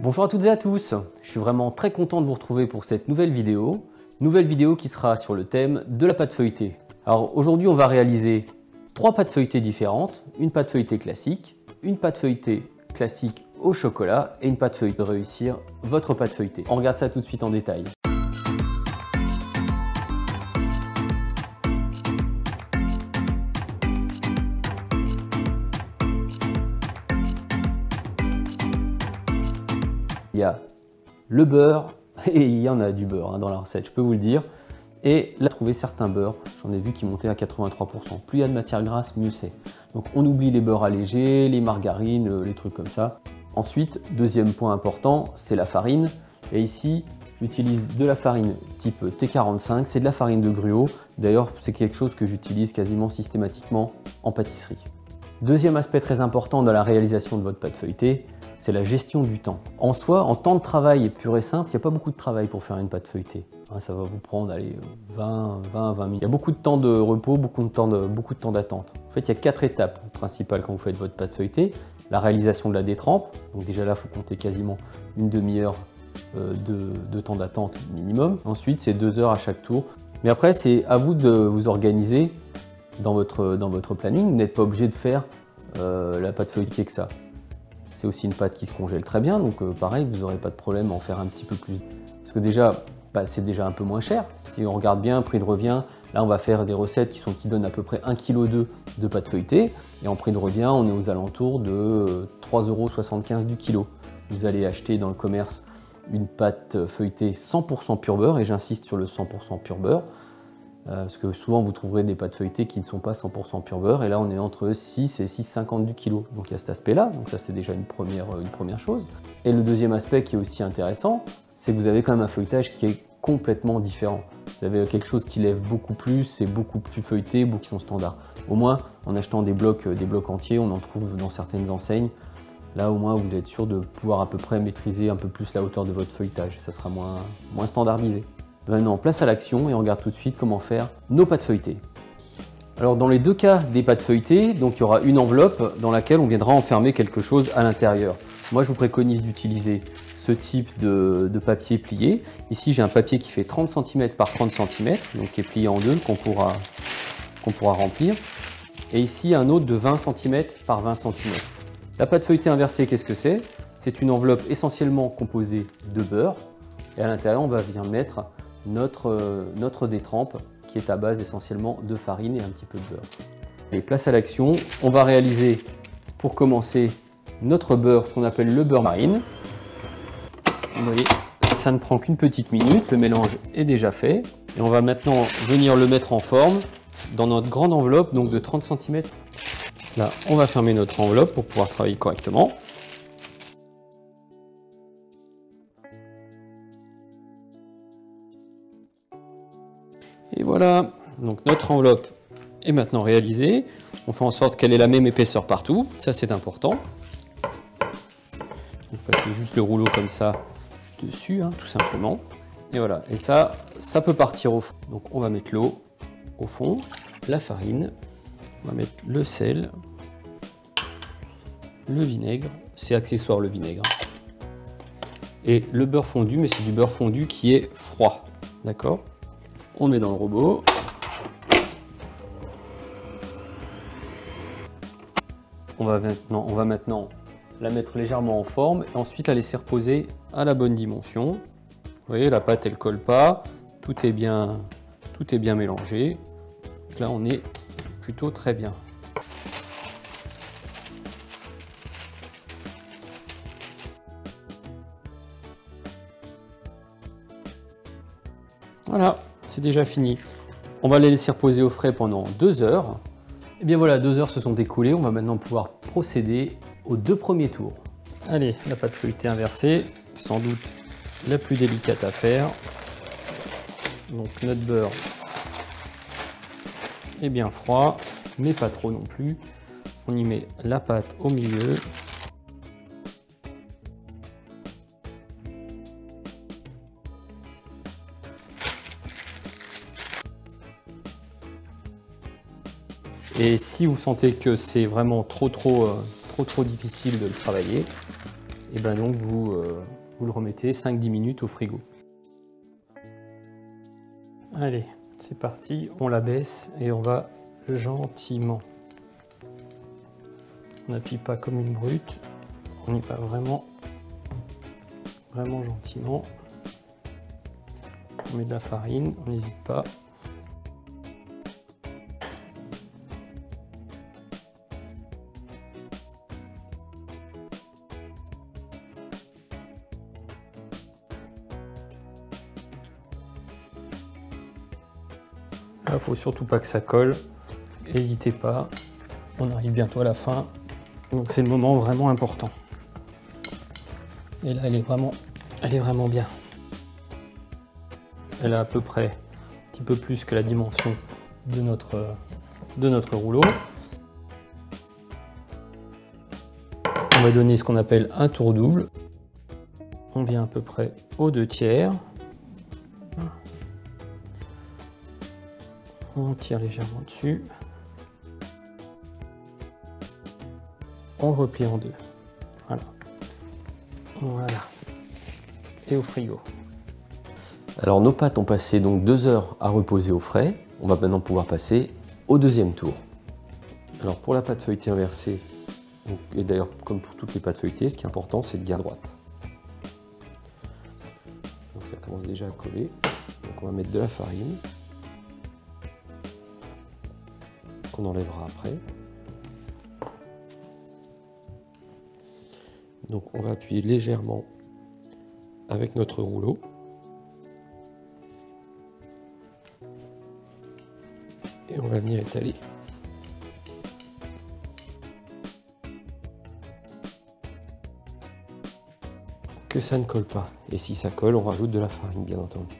Bonjour à toutes et à tous, je suis vraiment très content de vous retrouver pour cette nouvelle vidéo qui sera sur le thème de la pâte feuilletée. Alors aujourd'hui on va réaliser 3 pâtes feuilletées différentes, une pâte feuilletée classique, une pâte feuilletée classique au chocolat et une pâte feuilletée de réussir votre pâte feuilletée. On regarde ça tout de suite en détail. Il y a le beurre et il y en a du beurre dans la recette, je peux vous le dire. Et là, trouver certains beurres, j'en ai vu qui montaient à 83%. Plus il y a de matière grasse, mieux c'est. Donc on oublie les beurres allégés, les margarines, les trucs comme ça. Ensuite, deuxième point important, c'est la farine. Et ici, j'utilise de la farine type T45, c'est de la farine de gruau. D'ailleurs, c'est quelque chose que j'utilise quasiment systématiquement en pâtisserie. Deuxième aspect très important dans la réalisation de votre pâte feuilletée, c'est la gestion du temps. En soi, en temps de travail pur et simple, il n'y a pas beaucoup de travail pour faire une pâte feuilletée. Ça va vous prendre 20 minutes. Il y a beaucoup de temps de repos, beaucoup de temps d'attente. En fait, il y a 4 étapes principales quand vous faites votre pâte feuilletée. La réalisation de la détrempe, donc déjà là, il faut compter quasiment une demi-heure de temps d'attente minimum. Ensuite, c'est 2 heures à chaque tour. Mais après, c'est à vous de vous organiser dans votre planning. Vous n'êtes pas obligé de faire la pâte feuilletée que ça. C'est aussi une pâte qui se congèle très bien, donc pareil, vous n'aurez pas de problème à en faire un petit peu plus. Parce que déjà, c'est déjà un peu moins cher. Si on regarde bien, prix de revient, là on va faire des recettes qui donnent à peu près 1,2 kg de pâte feuilletée. Et en prix de revient, on est aux alentours de 3,75 € du kilo. Vous allez acheter dans le commerce une pâte feuilletée 100% pur beurre, et j'insiste sur le 100% pur beurre. Parce que souvent vous trouverez des pâtes feuilletées qui ne sont pas 100% pur beurre, et là on est entre 6 et 6,50 du kilo. Donc il y a cet aspect là, donc ça c'est déjà une première chose. Et le deuxième aspect qui est aussi intéressant, c'est que vous avez quand même un feuilletage qui est complètement différent. Vous avez quelque chose qui lève beaucoup plus, c'est beaucoup plus feuilleté, beaucoup qui sont standards. Au moins en achetant des blocs entiers, on en trouve dans certaines enseignes. Là au moins vous êtes sûr de pouvoir à peu près maîtriser un peu plus la hauteur de votre feuilletage, ça sera moins standardisé. Maintenant, place à l'action et on regarde tout de suite comment faire nos pâtes feuilletées. Alors dans les deux cas des pâtes feuilletées, donc il y aura une enveloppe dans laquelle on viendra enfermer quelque chose à l'intérieur. Moi je vous préconise d'utiliser ce type de papier plié. Ici j'ai un papier qui fait 30 cm par 30 cm, donc qui est plié en deux, qu'on pourra remplir. Et ici un autre de 20 cm par 20 cm. La pâte feuilletée inversée, qu'est-ce que c'est? C'est une enveloppe essentiellement composée de beurre. Et à l'intérieur on va venir mettre notre détrempe qui est à base essentiellement de farine et un petit peu de beurre. Et place à l'action, on va réaliser pour commencer notre beurre, ce qu'on appelle le beurre marine. Vous voyez, ça ne prend qu'une petite minute, le mélange est déjà fait. Et on va maintenant venir le mettre en forme dans notre grande enveloppe, donc de 30 cm. Là, on va fermer notre enveloppe pour pouvoir travailler correctement. Et voilà, donc notre enveloppe est maintenant réalisée. On fait en sorte qu'elle ait la même épaisseur partout, ça c'est important. On va passer juste le rouleau comme ça dessus, tout simplement. Et voilà, et ça peut partir au fond. Donc on va mettre l'eau au fond, la farine, on va mettre le sel, le vinaigre, c'est accessoire le vinaigre. Et le beurre fondu, mais c'est du beurre fondu qui est froid, d'accord ? On met dans le robot. On va maintenant la mettre légèrement en forme et ensuite la laisser reposer à la bonne dimension. Vous voyez, la pâte elle colle pas, tout est bien mélangé. Donc là on est plutôt très bien. Voilà. C'est déjà fini. On va les laisser reposer au frais pendant 2 heures. Et bien voilà, 2 heures se sont écoulées. On va maintenant pouvoir procéder aux 2 premiers tours. Allez, la pâte feuilletée inversée, sans doute la plus délicate à faire. Donc notre beurre est bien froid, mais pas trop non plus. On y met la pâte au milieu. Et si vous sentez que c'est vraiment trop difficile de le travailler, et ben donc vous le remettez 5-10 minutes au frigo. Allez, c'est parti, on la baisse et on va gentiment. On n'appuie pas comme une brute, on y va vraiment gentiment. On met de la farine, on n'hésite pas. Là, faut surtout pas que ça colle. N'hésitez pas, on arrive bientôt à la fin. Donc c'est le moment vraiment important. Et là, elle est vraiment bien. Elle a à peu près un petit peu plus que la dimension de notre rouleau. On va donner ce qu'on appelle un tour double. On vient à peu près aux 2/3. On tire légèrement dessus. On le replie en deux. Voilà. Voilà. Et au frigo. Alors nos pâtes ont passé donc 2 heures à reposer au frais. On va maintenant pouvoir passer au deuxième tour. Alors pour la pâte feuilletée inversée, donc, et d'ailleurs comme pour toutes les pâtes feuilletées, ce qui est important c'est de garder droite. Donc ça commence déjà à coller. Donc on va mettre de la farine qu'on enlèvera après. Donc on va appuyer légèrement avec notre rouleau. Et on va venir étaler. Que ça ne colle pas. Et si ça colle, on rajoute de la farine, bien entendu.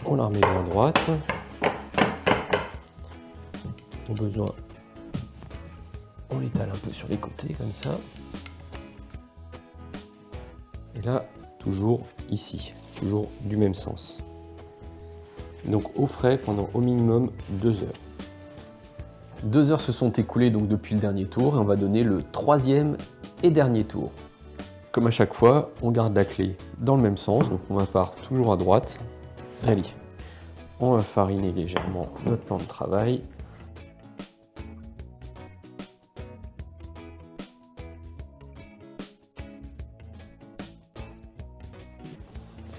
On la remet bien droite. Au besoin, on l'étale un peu sur les côtés comme ça. Et là, toujours ici, toujours du même sens. Donc au frais pendant au minimum 2 heures. 2 heures se sont écoulées donc depuis le dernier tour et on va donner le 3e et dernier tour. Comme à chaque fois, on garde la clé dans le même sens, donc on part toujours à droite. Allez, on va fariner légèrement notre plan de travail.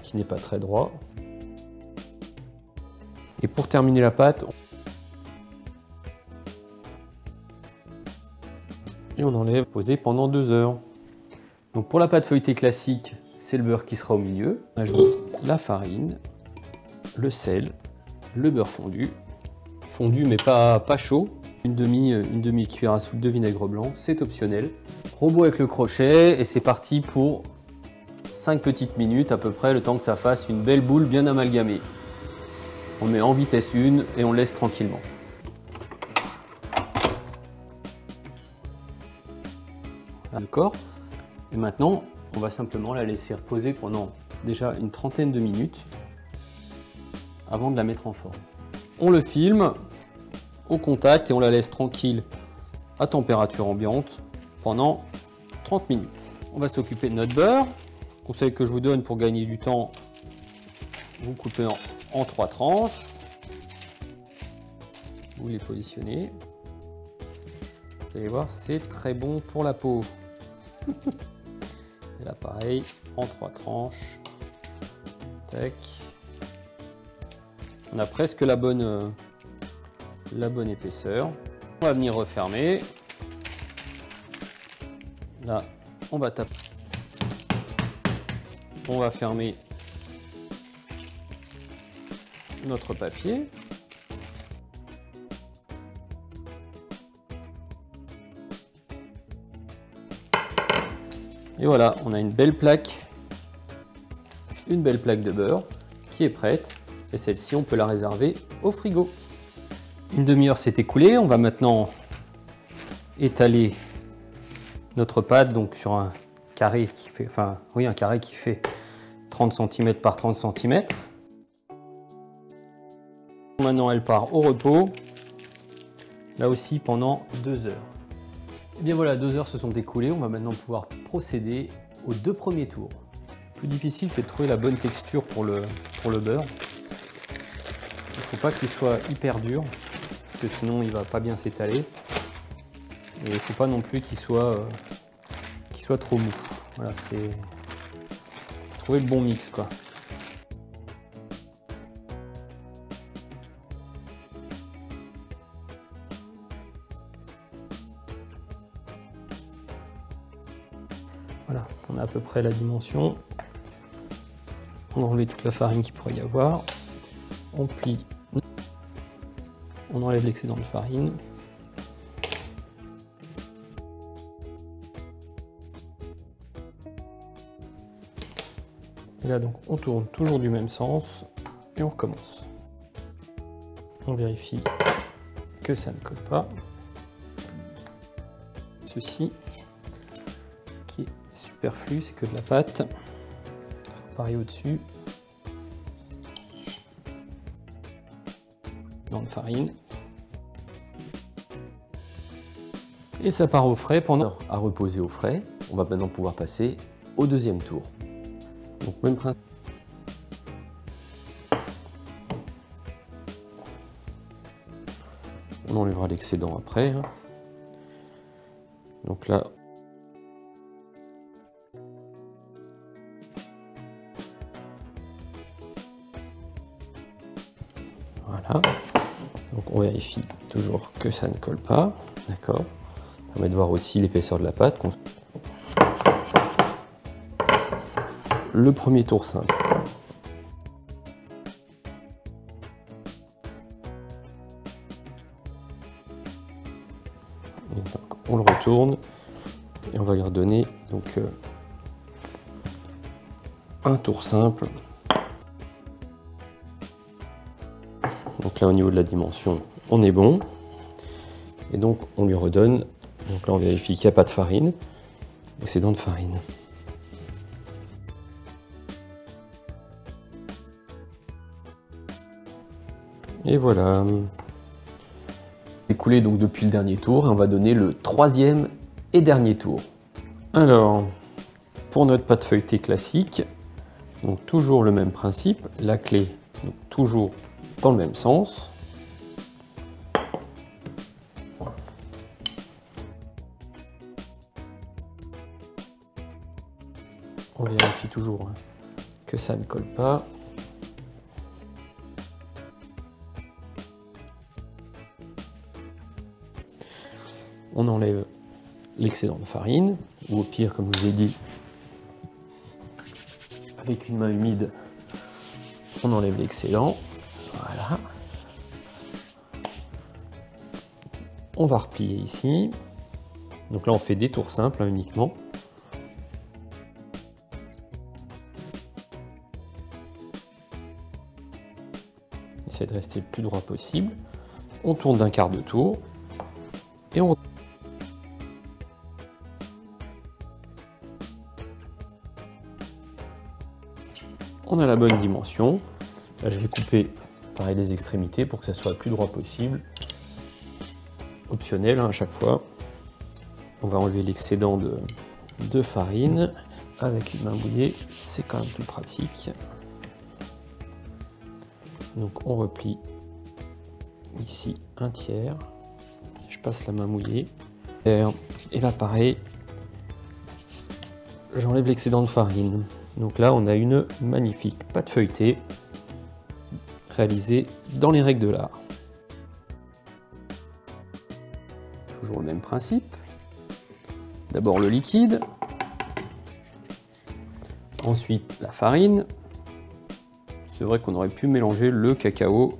Qui n'est pas très droit. Et pour terminer la pâte, et on enlève, poser pendant 2 heures. Donc pour la pâte feuilletée classique, c'est le beurre qui sera au milieu. On ajoute la farine, le sel, le beurre fondu, mais pas chaud, une demi cuillère à soupe de vinaigre blanc, c'est optionnel. Robot avec le crochet et c'est parti pour 5 petites minutes à peu près, le temps que ça fasse une belle boule bien amalgamée. On met en vitesse 1 et on laisse tranquillement. D'accord. Et maintenant, on va simplement la laisser reposer pendant déjà une trentaine de minutes avant de la mettre en forme. On le filme au contact et on la laisse tranquille à température ambiante pendant 30 minutes. On va s'occuper de notre beurre. Conseil que je vous donne pour gagner du temps, vous coupez en 3 tranches, vous les positionnez, vous allez voir c'est très bon pour la peau. Et là pareil, en 3 tranches, tac. On a presque la bonne épaisseur. On va venir refermer, là on va taper. On va fermer notre papier. Et voilà, on a une belle plaque de beurre qui est prête. Et celle-ci, on peut la réserver au frigo. Une demi-heure s'est écoulée. On va maintenant étaler notre pâte donc sur un carré qui fait, enfin oui, un carré qui fait 30 cm par 30 cm. Maintenant elle part au repos, là aussi pendant 2 heures. Et bien voilà, 2 heures se sont écoulées, on va maintenant pouvoir procéder aux 2 premiers tours. Le plus difficile, c'est de trouver la bonne texture pour le beurre. Il ne faut pas qu'il soit hyper dur, parce que sinon il ne va pas bien s'étaler. Et il ne faut pas non plus qu'il soit trop mou. Voilà, c'est trouver le bon mix, quoi. Voilà, on a à peu près la dimension. On enlève toute la farine qu'il pourrait y avoir. On plie. On enlève l'excédent de farine. Et là donc on tourne toujours du même sens et on recommence. On vérifie que ça ne colle pas. Ceci qui est superflu, c'est que de la pâte. Pareil au-dessus. Dans de farine. Et ça part au frais pendant à reposer au frais. On va maintenant pouvoir passer au deuxième tour. Donc même principe. On enlèvera l'excédent après. Donc là, voilà. Donc on vérifie toujours que ça ne colle pas. D'accord. Ça permet de voir aussi l'épaisseur de la pâte. Le premier tour simple. Et donc, on le retourne et on va lui redonner donc un tour simple. Donc là au niveau de la dimension, on est bon. Et donc on lui redonne. Donc là on vérifie qu'il n'y a pas de farine. Excédent de farine. Et voilà. Écoulé donc depuis le dernier tour, et on va donner le troisième et dernier tour. Alors, pour notre pâte feuilletée classique, donc toujours le même principe, la clé, donc toujours dans le même sens. On vérifie toujours que ça ne colle pas. On enlève l'excédent de farine, ou au pire, comme je vous ai dit, avec une main humide, on enlève l'excédent. Voilà. On va replier ici. Donc là, on fait des tours simples uniquement. Essayez de rester le plus droit possible. On tourne d'un quart de tour et on a la bonne dimension. Là, je vais couper pareil les extrémités pour que ça soit le plus droit possible. Optionnel à chaque fois. On va enlever l'excédent de farine avec une main mouillée, c'est quand même plus pratique. Donc on replie ici un tiers. Je passe la main mouillée. Et là pareil, j'enlève l'excédent de farine. Donc là, on a une magnifique pâte feuilletée réalisée dans les règles de l'art. Toujours le même principe. D'abord le liquide, ensuite la farine. C'est vrai qu'on aurait pu mélanger le cacao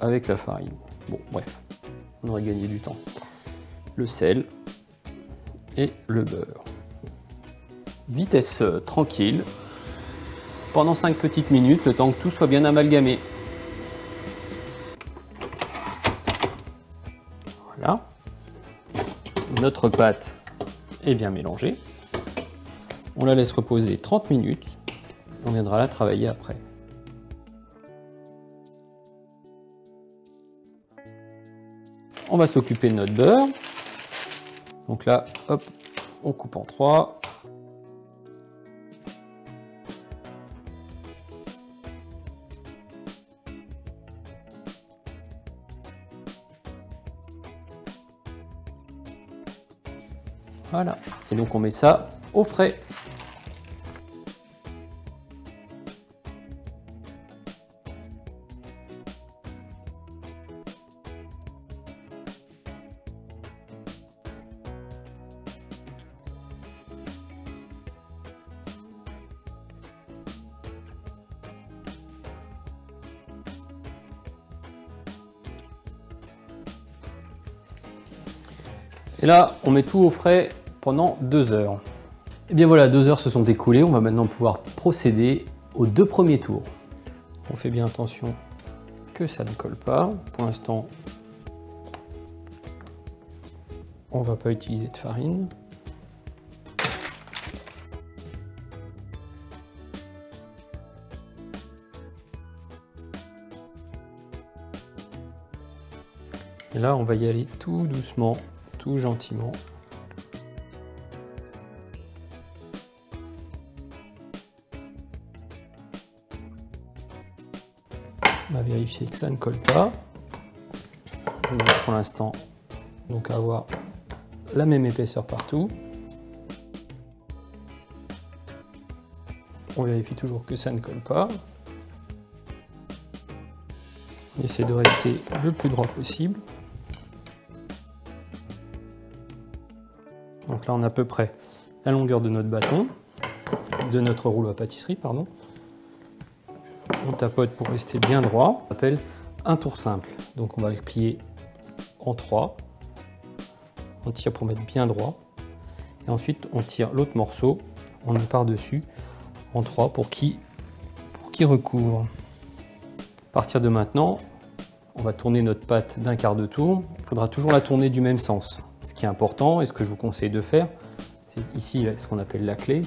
avec la farine. Bon, bref, on aurait gagné du temps. Le sel et le beurre. Vitesse tranquille. Pendant 5 petites minutes, le temps que tout soit bien amalgamé. Voilà. Notre pâte est bien mélangée. On la laisse reposer 30 minutes. On viendra la travailler après. On va s'occuper de notre beurre. Donc là, hop, on coupe en 3. Voilà. Et donc on met ça au frais. Et là, on met tout au frais pendant 2 heures. Et bien voilà, 2 heures se sont écoulées. On va maintenant pouvoir procéder aux 2 premiers tours. On fait bien attention que ça ne colle pas. Pour l'instant, on ne va pas utiliser de farine. Et là, on va y aller tout doucement, tout gentiment. On va vérifier que ça ne colle pas. Donc pour l'instant, donc avoir la même épaisseur partout. On vérifie toujours que ça ne colle pas. On essaie de rester le plus droit possible. Donc là, on a à peu près la longueur de notre bâton, de notre rouleau à pâtisserie, pardon. On tapote pour rester bien droit. On appelle un tour simple. Donc on va le plier en 3. On tire pour mettre bien droit. Et ensuite, on tire l'autre morceau, on le met par-dessus en 3 pour qu'il recouvre. À partir de maintenant, on va tourner notre pâte d'un quart de tour. Il faudra toujours la tourner du même sens. Ce qui est important et ce que je vous conseille de faire, c'est ici ce qu'on appelle la clé.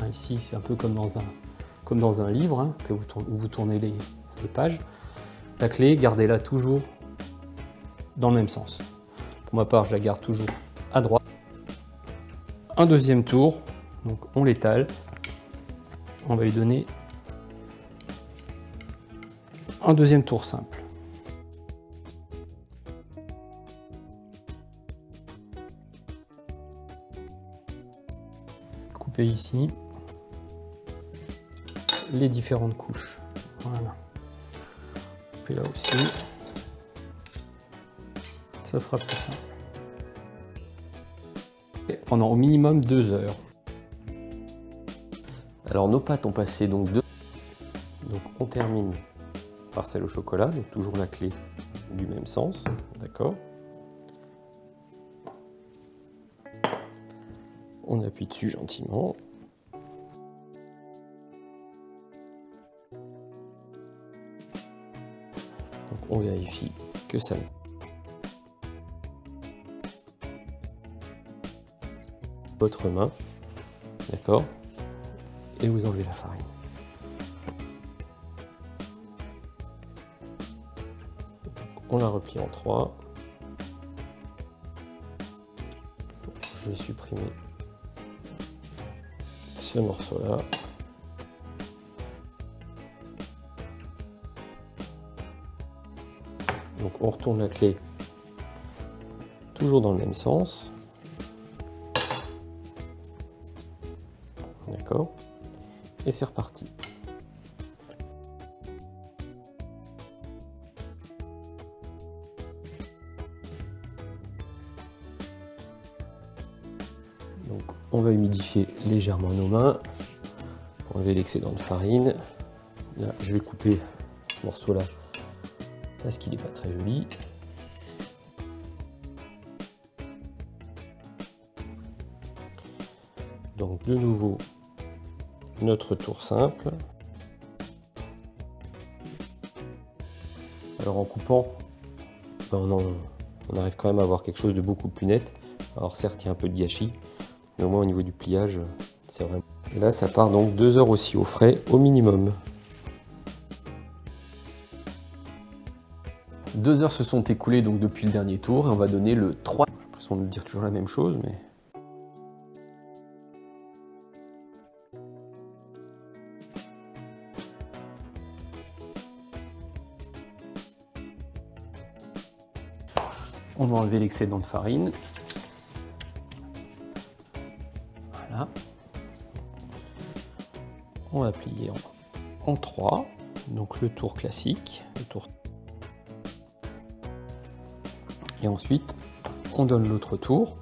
Ici, c'est un peu comme dans un livre où vous tournez les pages. La clé, gardez-la toujours dans le même sens. Pour ma part, je la garde toujours à droite. Un deuxième tour, donc on l'étale. On va lui donner un deuxième tour simple. Couper ici les différentes couches. Voilà. Couper là aussi. Ça sera plus simple. Et pendant au minimum 2 heures. Alors nos pâtes ont passé donc 2. Donc on termine par celle au chocolat, donc toujours la clé du même sens, d'accord. On appuie dessus gentiment. Donc on vérifie que ça. Votre main, d'accord, et vous enlevez la farine. On la replie en 3. Je vais supprimer ce morceau-là. Donc on retourne la clé toujours dans le même sens. D'accord. Et c'est reparti. Donc on va humidifier légèrement nos mains pour enlever l'excédent de farine. Là, je vais couper ce morceau-là parce qu'il n'est pas très joli. Donc de nouveau notre tour simple. Alors en coupant, on arrive quand même à avoir quelque chose de beaucoup plus net. Alors certes il y a un peu de gâchis, mais au moins au niveau du pliage, c'est vraiment... Et là, ça part donc 2 heures aussi au frais au minimum. 2 heures se sont écoulées donc depuis le dernier tour et on va donner le 3. J'ai l'impression de dire toujours la même chose, mais... On va enlever l'excédent de farine. Voilà. On va plier en 3, donc le tour classique, le tour. Et ensuite, on donne l'autre tour.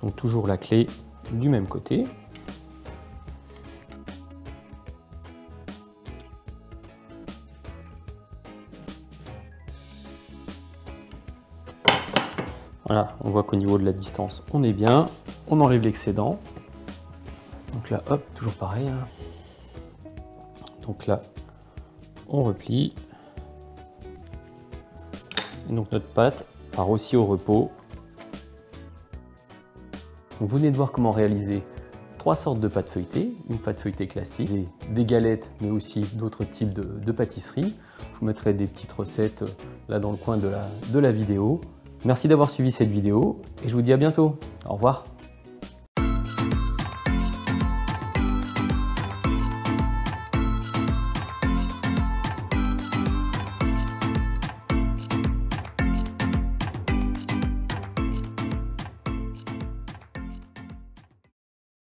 Donc toujours la clé du même côté. Voilà, on voit qu'au niveau de la distance, on est bien. On enlève l'excédent. Donc là, hop, toujours pareil. Hein. Donc là, on replie. Et donc notre pâte part aussi au repos. Donc vous venez de voir comment réaliser 3 sortes de pâtes feuilletées. Une pâte feuilletée classique, des galettes, mais aussi d'autres types de pâtisseries. Je vous mettrai des petites recettes là dans le coin de la vidéo. Merci d'avoir suivi cette vidéo et je vous dis à bientôt. Au revoir.